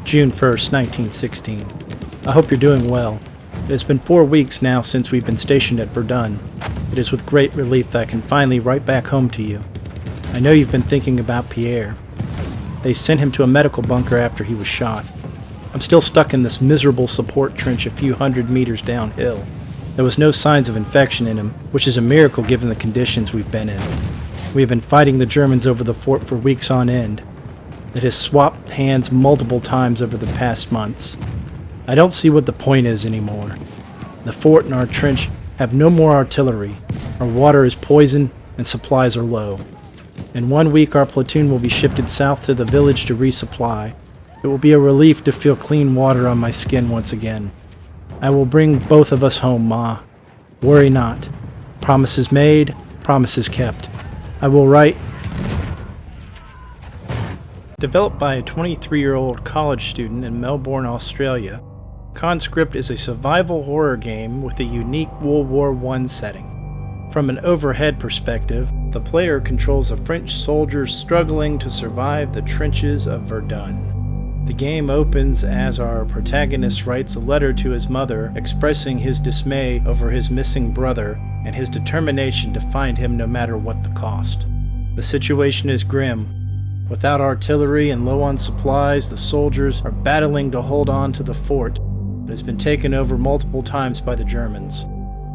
June 1st, 1916. I hope you're doing well. It has been 4 weeks now since we've been stationed at Verdun. It is with great relief that I can finally write back home to you. I know you've been thinking about Pierre. They sent him to a medical bunker after he was shot. I'm still stuck in this miserable support trench a few hundred meters downhill. There was no signs of infection in him, which is a miracle given the conditions we've been in. We have been fighting the Germans over the fort for weeks on end. It has swapped hands multiple times over the past months. I don't see what the point is anymore. The fort and our trench have no more artillery. Our water is poisoned and supplies are low. In 1 week our platoon will be shifted south to the village to resupply. It will be a relief to feel clean water on my skin once again. I will bring both of us home, Ma. Worry not. Promises made, promises kept. I will write. Developed by a 23-year-old college student in Melbourne, Australia, Conscript is a survival horror game with a unique World War I setting. From an overhead perspective, the player controls a French soldier struggling to survive the trenches of Verdun. The game opens as our protagonist writes a letter to his mother expressing his dismay over his missing brother and his determination to find him no matter what the cost. The situation is grim. Without artillery and low on supplies, the soldiers are battling to hold on to the fort that has been taken over multiple times by the Germans.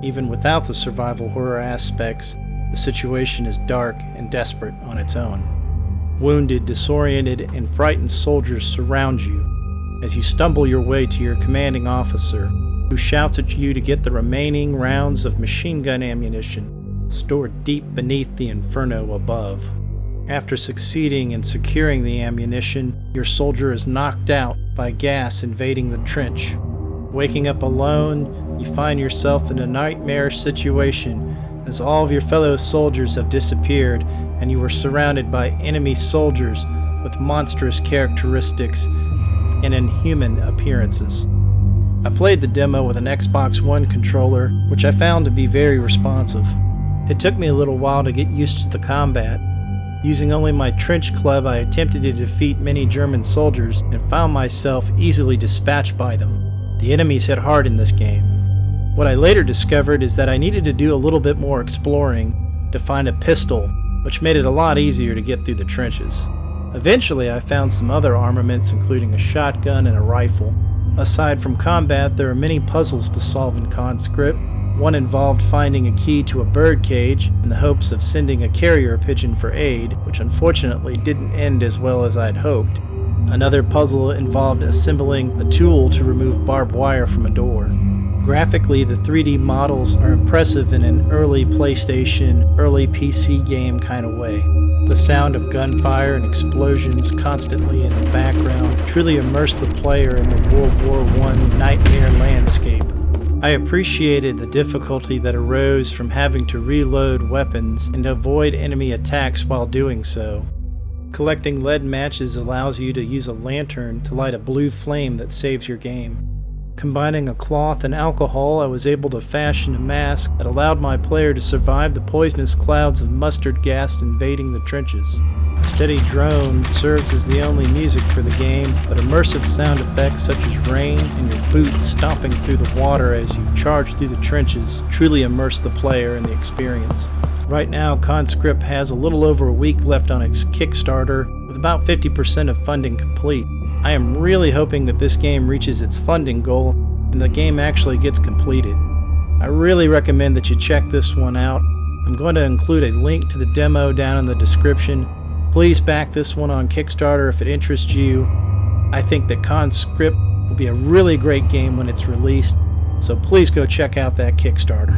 Even without the survival horror aspects, the situation is dark and desperate on its own. Wounded, disoriented, and frightened soldiers surround you as you stumble your way to your commanding officer, who shouts at you to get the remaining rounds of machine gun ammunition stored deep beneath the inferno above. After succeeding in securing the ammunition, your soldier is knocked out by gas invading the trench. Waking up alone, you find yourself in a nightmarish situation as all of your fellow soldiers have disappeared and you are surrounded by enemy soldiers with monstrous characteristics and inhuman appearances. I played the demo with an Xbox One controller, which I found to be very responsive. It took me a little while to get used to the combat. Using only my trench club, I attempted to defeat many German soldiers and found myself easily dispatched by them. The enemies hit hard in this game. What I later discovered is that I needed to do a little bit more exploring to find a pistol, which made it a lot easier to get through the trenches. Eventually, I found some other armaments, including a shotgun and a rifle. Aside from combat, there are many puzzles to solve in Conscript. One involved finding a key to a bird cage in the hopes of sending a carrier pigeon for aid, which unfortunately didn't end as well as I'd hoped. Another puzzle involved assembling a tool to remove barbed wire from a door. Graphically, the 3D models are impressive in an early PlayStation, early PC game kind of way. The sound of gunfire and explosions constantly in the background truly immerse the player in the World War I nightmare landscape. I appreciated the difficulty that arose from having to reload weapons and avoid enemy attacks while doing so. Collecting lead matches allows you to use a lantern to light a blue flame that saves your game. Combining a cloth and alcohol, I was able to fashion a mask that allowed my player to survive the poisonous clouds of mustard gas invading the trenches. A steady drone serves as the only music for the game, but immersive sound effects such as rain and your boots stomping through the water as you charge through the trenches truly immerse the player in the experience. Right now, Conscript has a little over a week left on its Kickstarter, with about 50% of funding complete. I am really hoping that this game reaches its funding goal and the game actually gets completed. I really recommend that you check this one out. I'm going to include a link to the demo down in the description. Please back this one on Kickstarter if it interests you. I think that Conscript will be a really great game when it's released, so please go check out that Kickstarter.